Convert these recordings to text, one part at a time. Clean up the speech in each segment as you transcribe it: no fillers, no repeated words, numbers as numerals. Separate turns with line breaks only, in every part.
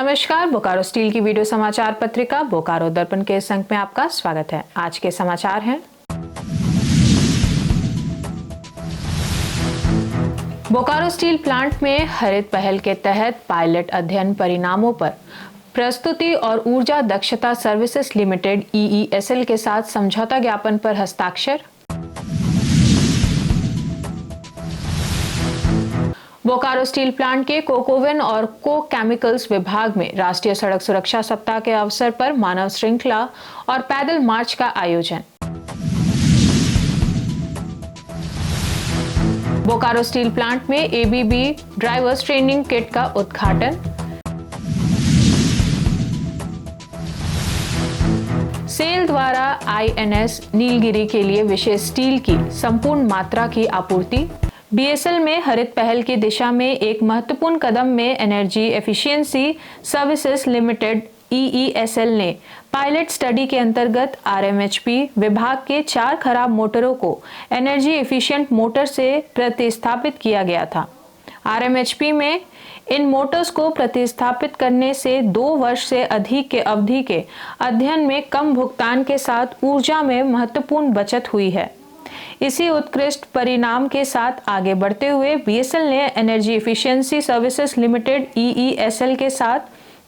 नमस्कार, बोकारो स्टील की वीडियो समाचार पत्रिका बोकारो दर्पण के इस अंक में आपका स्वागत है। आज के समाचार हैं। बोकारो स्टील प्लांट में हरित पहल के तहत पायलट अध्ययन परिणामों पर प्रस्तुति और ऊर्जा दक्षता सर्विसेज लिमिटेड EESL के साथ समझौता ज्ञापन पर हस्ताक्षर। बोकारो स्टील प्लांट के कोकोवेन और कोक केमिकल्स विभाग में राष्ट्रीय सड़क सुरक्षा सप्ताह के अवसर पर मानव श्रृंखला और पैदल मार्च का आयोजन। बोकारो स्टील प्लांट में ABB ड्राइवर्स ट्रेनिंग किट का उद्घाटन। सेल द्वारा INS नीलगिरी के लिए विशेष स्टील की संपूर्ण मात्रा की आपूर्ति। BSL में हरित पहल की दिशा में एक महत्वपूर्ण कदम में energy efficiency services limited EESL ने पायलट स्टडी के अंतर्गत RMHP विभाग के 4 खराब मोटरों को एनर्जी एफिशिएंट मोटर से प्रतिस्थापित किया गया था। RMHP में इन मोटर्स को प्रतिस्थापित करने से 2 वर्ष से अधिक के अवधि के अध्ययन में कम भुगतान के साथ ऊर्जा में महत्वपूर्ण बचत हुई है। इसी उत्कृष्ट परिणाम के साथ आगे बढ़ते हुए BSL ने energy efficiency services limited EESL के साथ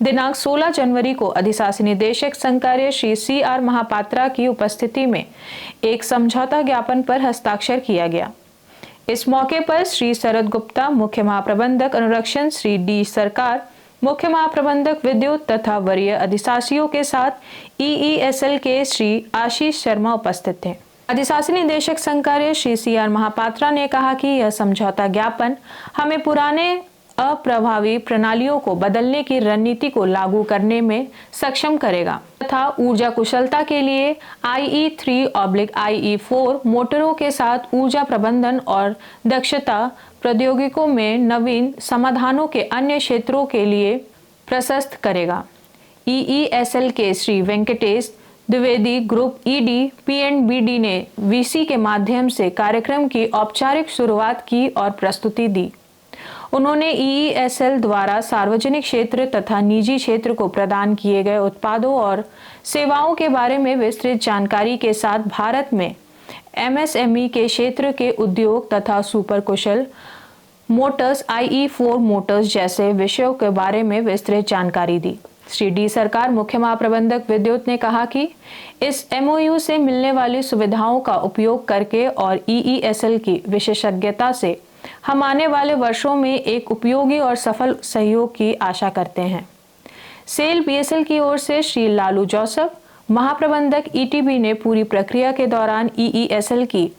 दिनांक 16 जनवरी को अधिशासी निदेशक संकार्य श्री CR महापात्रा की उपस्थिति में एक समझौता ज्ञापन पर हस्ताक्षर किया गया। इस मौके पर श्री शरद गुप्ता, मुख्य महाप्रबंधक अनुरक्षण, श्री D सरकार, मुख्य महाप्रबंधक विद्युत तथा वरीय अधिशासियों के साथ EESL के श्री आशीष शर्मा उपस्थित थे। अधिशासी निदेशक संकार्य श्री CR महापात्रा ने कहा कि यह समझौता ज्ञापन हमें पुराने अप्रभावी प्रणालियों को बदलने की रणनीति को लागू करने में सक्षम करेगा तथा ऊर्जा कुशलता के लिए IE3/IE4 मोटरों के साथ ऊर्जा प्रबंधन और दक्षता प्रौद्योगिकों में नवीन समाधानों के अन्य क्षेत्रों के लिए प्रशस्त करेगा। EESL के Shri Venkatesh Dwivedi group ED PNBD ने VC के माध्यम से कार्यक्रम की औपचारिक शुरुआत की और प्रस्तुति दी। उन्होंने EESL द्वारा सार्वजनिक क्षेत्र तथा निजी क्षेत्र को प्रदान किए गए उत्पादों और सेवाओं के बारे में विस्तृत जानकारी के साथ भारत में MSME के क्षेत्र के उद्योग तथा सुपर कुशल मोटर्स IE4 मोटर्स जैसे विषयों के बारे में विस्तृत जानकारी दी। श्री D सरकार, मुख्य महाप्रबंधक विद्युत ने कहा कि इस MOU से मिलने वाली सुविधाओं का उपयोग करके और EESL की विशेषज्ञता से हम आने वाले वर्षों में एक उपयोगी और सफल सहयोग की आशा करते हैं। सेल BSL की ओर से श्री लालू जोसेफ, महाप्रबंधक ETB ने पूरी प्रक्रिया के दौरान EESL की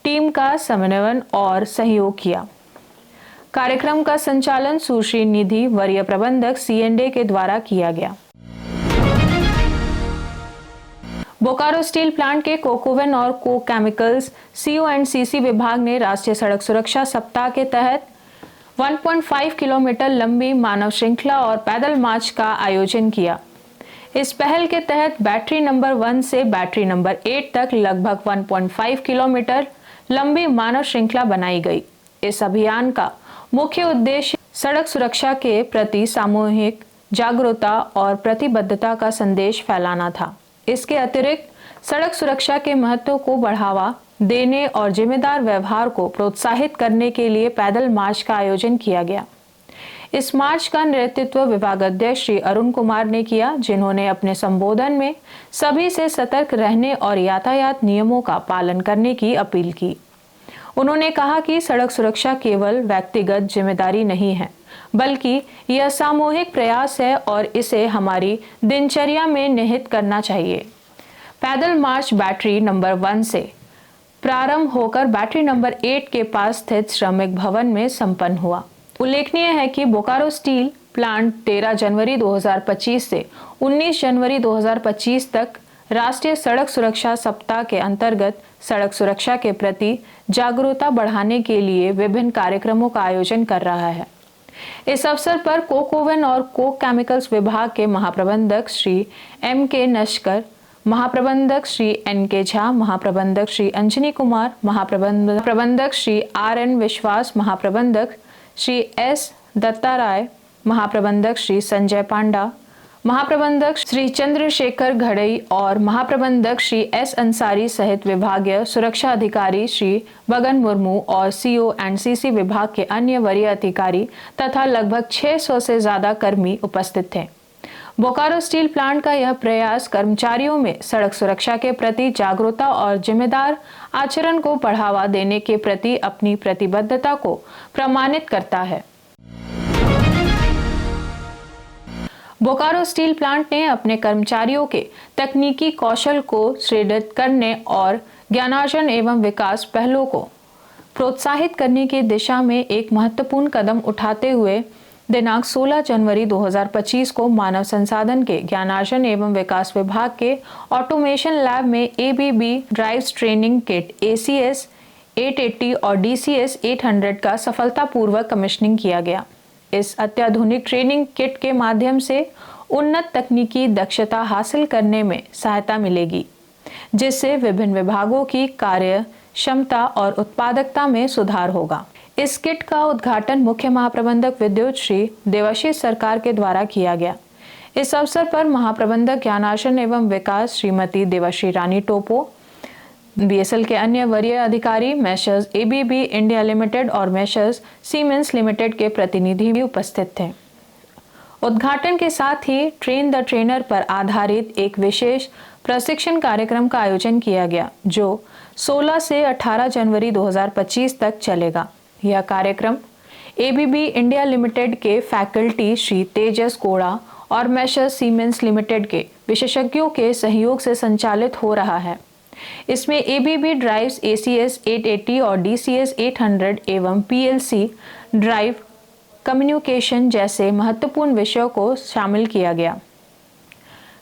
टीम का समन्वयन और सहयोग किया। कार्यक्रम का संचालन सुश्री निधि, वरीय प्रबंधक C&A के द्वारा किया गया। बोकारो स्टील प्लांट के कोकोवेन और कोक केमिकल्स CO&CC विभाग ने राष्ट्रीय सड़क सुरक्षा सप्ताह के तहत 1.5 किलोमीटर लंबी मानव श्रृंखला और पैदल मार्च का आयोजन किया। इस पहल के तहत बैटरी नंबर 1 से बैटरी नंबर 8 तक लगभग 1.5 किलोमीटर लंबी मानव श्रृंखला बनाई गई। इस अभियान का मुख्य उद्देश्य सड़क सुरक्षा के प्रति सामूहिक जागरूकता और प्रतिबद्धता का संदेश फैलाना था। इसके अतिरिक्त सड़क सुरक्षा के महत्व को बढ़ावा देने और जिम्मेदार व्यवहार को प्रोत्साहित करने के लिए पैदल मार्च का आयोजन किया गया। इस मार्च का नेतृत्व विभागाध्यक्ष श्री अरुण कुमार ने किया, जिन्होंने अपने संबोधन में सभी से सतर्क रहने और यातायात नियमों का पालन करने की अपील की। उन्होंने कहा कि सड़क सुरक्षा केवल व्यक्तिगत जिम्मेदारी नहीं है, बल्कि यह सामूहिक प्रयास है और इसे हमारी दिनचर्या में निहित करना चाहिए। पैदल मार्च बैटरी नंबर 1 से प्रारंभ होकर बैटरी नंबर 8 के पास स्थित श्रमिक भवन में संपन्न हुआ। उल्लेखनीय है कि बोकारो स्टील प्लांट 13 जनवरी 2025 से 19 जनवरी 2025 तक राष्ट्रीय सड़क सुरक्षा सप्ताह के अंतर्गत सड़क सुरक्षा के प्रति जागरूकता बढ़ाने के लिए विभिन्न कार्यक्रमों का आयोजन कर रहा है। इस अवसर पर कोकोवेन और कोक केमिकल्स विभाग के महाप्रबंधक श्री MK नस्कर, महाप्रबंधक श्री NK झा, महाप्रबंधक श्री अंजनी कुमार, महाप्रबंधक श्री RN विश्वास, महाप्रबंधक श्री S दत्ता राय, महाप्रबंधक श्री संजय पांडा, महाप्रबंधक श्री चंद्रशेखर घड़ई और महाप्रबंधक श्री एस अंसारी सहित विभागीय सुरक्षा अधिकारी श्री बगन मुर्मू और सीओ एंड सीसी विभाग के अन्य वरीय अधिकारी तथा लगभग 600 से ज्यादा कर्मी उपस्थित थे। बोकारो स्टील प्लांट का यह प्रयास कर्मचारियों में सड़क सुरक्षा के प्रति जागरूकता और जिम्मेदार आचरण को बढ़ावा देने के प्रति अपनी प्रतिबद्धता को प्रमाणित करता है। बोकारो स्टील प्लांट ने अपने कर्मचारियों के तकनीकी कौशल को सुदृढ़ करने और ज्ञानार्जन एवं विकास पहलों को प्रोत्साहित करने की दिशा में एक महत्वपूर्ण कदम उठाते हुए दिनांक 16 जनवरी 2025 को मानव संसाधन के ज्ञानार्जन एवं विकास विभाग के ऑटोमेशन लैब में ABB drives training kit ACS 880 और DCS 800 का सफलतापूर्वक कमीशनिंग किया गया। इस अत्याधुनिक ट्रेनिंग किट के माध्यम से उन्नत तकनीकी दक्षता हासिल करने में सहायता मिलेगी, जिससे विभिन्न विभागों की कार्य क्षमता और उत्पादकता में सुधार होगा। इस किट का उद्घाटन मुख्य महाप्रबंधक विद्युत श्री देवाशीष सरकार के द्वारा किया गया। इस अवसर पर महाप्रबंधक ज्ञानार्जन एवं विकास श्रीमती देवाश्री रानी टोपो, BSL के अन्य वरीय अधिकारी, मेसर्स ABB इंडिया लिमिटेड और मेसर्स सीमेंस लिमिटेड के प्रतिनिधि भी उपस्थित थे। उद्घाटन के साथ ही ट्रेन द ट्रेनर पर आधारित एक विशेष प्रशिक्षण कार्यक्रम का आयोजन किया गया, जो 16 से 18 जनवरी 2025 तक चलेगा। यह कार्यक्रम ABB इंडिया लिमिटेड के फैकल्टी श्री तेजस कोड़ा और मेसर्स सीमेंस लिमिटेड के विशेषज्ञों के सहयोग से संचालित हो रहा है। इसमें ABB ड्राइव्स ACS 880 और DCS 800 एवं PLC ड्राइव कम्युनिकेशन जैसे महत्वपूर्ण विषयों को शामिल किया गया।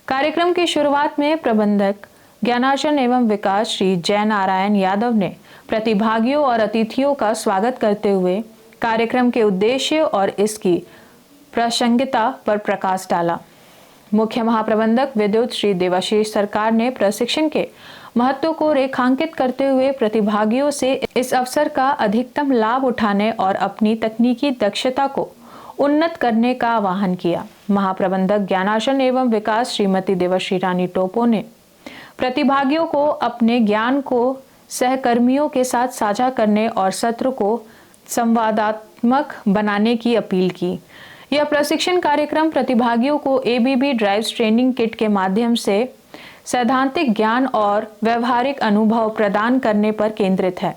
कार्यक्रम की शुरुआत में प्रबंधक ज्ञानार्जन एवं विकास श्री जय नारायण यादव ने प्रतिभागियों और अतिथियों का स्वागत करते हुए कार्यक्रम के उद्देश्य और इसकी प्रासंगिकता पर प्रकाश डाला। मुख्य महाप्रबंधक विद्युत श्री देवाशीष सरकार ने प्रशिक्षण के महत्व को रेखांकित करते हुए प्रतिभागियों से इस अवसर का अधिकतम लाभ उठाने और अपनी तकनीकी दक्षता को उन्नत करने का आह्वान किया। महाप्रबंधक ज्ञानार्जन एवं विकास श्रीमती देवाश्री रानी टोपो ने प्रतिभागियों को अपने ज्ञान को सहकर्मियों के साथ साझा करने और सत्र को संवादात्मक बनाने की अपील की। यह प्रशिक्षण कार्यक्रम प्रतिभागियों को ABB ड्राइव्स ट्रेनिंग किट के माध्यम से सैद्धांतिक ज्ञान और व्यवहारिक अनुभव प्रदान करने पर केंद्रित है।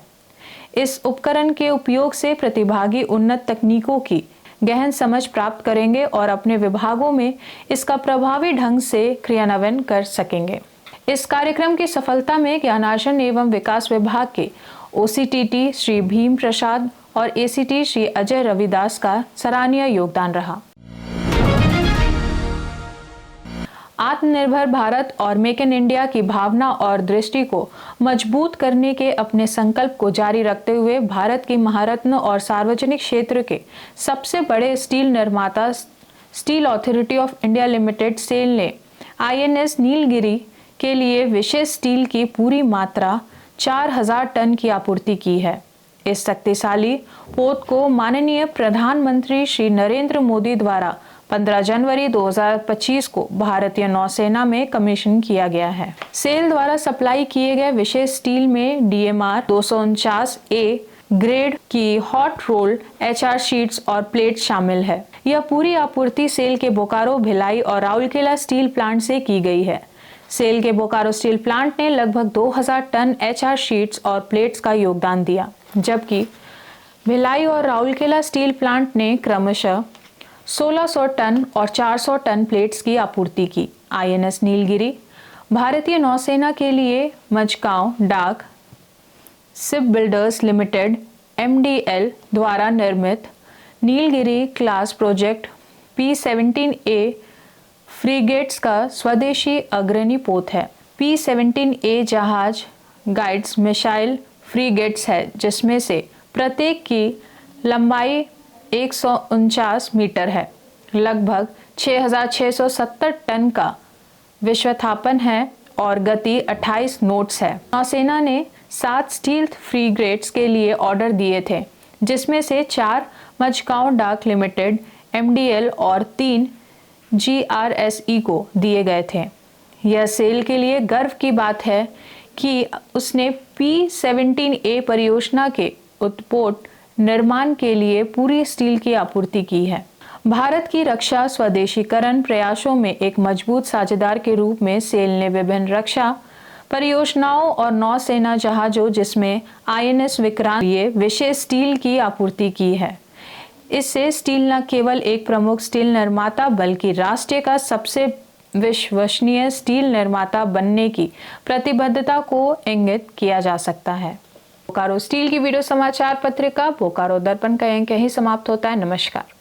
इस उपकरण के उपयोग से प्रतिभागी उन्नत तकनीकों की गहन समझ प्राप्त करेंगे और अपने विभागों में इसका प्रभावी ढंग से क्रियान्वयन कर सकेंगे। इस कार्यक्रम की सफलता में ज्ञानार्जन एवं विकास विभाग के OCTT श्री भीम प्रसाद और ACT श्री अजय रविदास का सराहनीय योगदान रहा। आत्मनिर्भर भारत और मेक इन इंडिया की भावना और दृष्टि को मजबूत करने के अपने संकल्प को जारी रखते हुए भारत की महारत्न और सार्वजनिक क्षेत्र के सबसे बड़े स्टील निर्माता steel authority of India limited SAIL ने INS नीलगिरी के लिए विशेष स्टील की पूरी मात्रा 4000 टन की आपूर्ति की है। इस शक्तिशाली पोत को माननीय प्रधानमंत्री श्री नरेंद्र मोदी द्वारा 15 जनवरी 2025 को भारतीय नौसेना में कमीशन किया गया है। सेल द्वारा सप्लाई किए गए विशेष स्टील में DMR 249A ग्रेड की हॉट रोल HR शीट्स और प्लेट शामिल है। यह पूरी आपूर्ति सेल के बोकारो, भिलाई और राउरकेला स्टील प्लांट से की गई है। सेल के बोकारो स्टील प्लांट ने लगभग 2000 टन HR शीट्स और प्लेट्स का योगदान दिया, जबकि भिलाई और राउरकेला स्टील प्लांट ने क्रमशः 1600 टन और 400 टन प्लेट्स की आपूर्ति की। INS नीलगिरी भारतीय नौसेना के लिए मझगांव डाक शिप बिल्डर्स लिमिटेड MDL द्वारा निर्मित नीलगिरी क्लास प्रोजेक्ट P-17A फ्रीगेट्स का स्वदेशी अग्रणी पोत है। P-17A जहाज गाइड्स मिसाइल फ्रीगेट्स है, जिसमें से प्रत्येक की लंबाई 149 मीटर है। लगभग 6670 टन का विश्वथापन है और गति 28 नोट्स है। नौसेना ने 7 स्टील फ्रीगेट्स के लिए ऑर्डर दिए थे, जिसमें से 4 मझगांव डाक लिमिटेड MDL और 3 GRSE को दिए गए थे। यह सेल के लिए गर्व की बात है कि उसने P-17A परियोजना के उत्पोट निर्माण के लिए पूरी स्टील की आपूर्ति की है। भारत की रक्षा स्वदेशीकरण प्रयासों में एक मजबूत साझेदार के रूप में सेल ने विभिन्न रक्षा परियोजनाओं और नौसेना जहाजों जिसमें INS विक्रांत लिए विशेष स्टील की आपूर्ति की है। इससे स्टील न केवल एक प्रमुख स्टील निर्माता बल्कि राष्ट्र का सबसे विश्वसनीय स्टील निर्माता बनने की प्रतिबद्धता को इंगित किया जा सकता है। बोकारो स्टील की वीडियो समाचार पत्रिका बोकारो दर्पण का अंक यहीं समाप्त होता है। नमस्कार।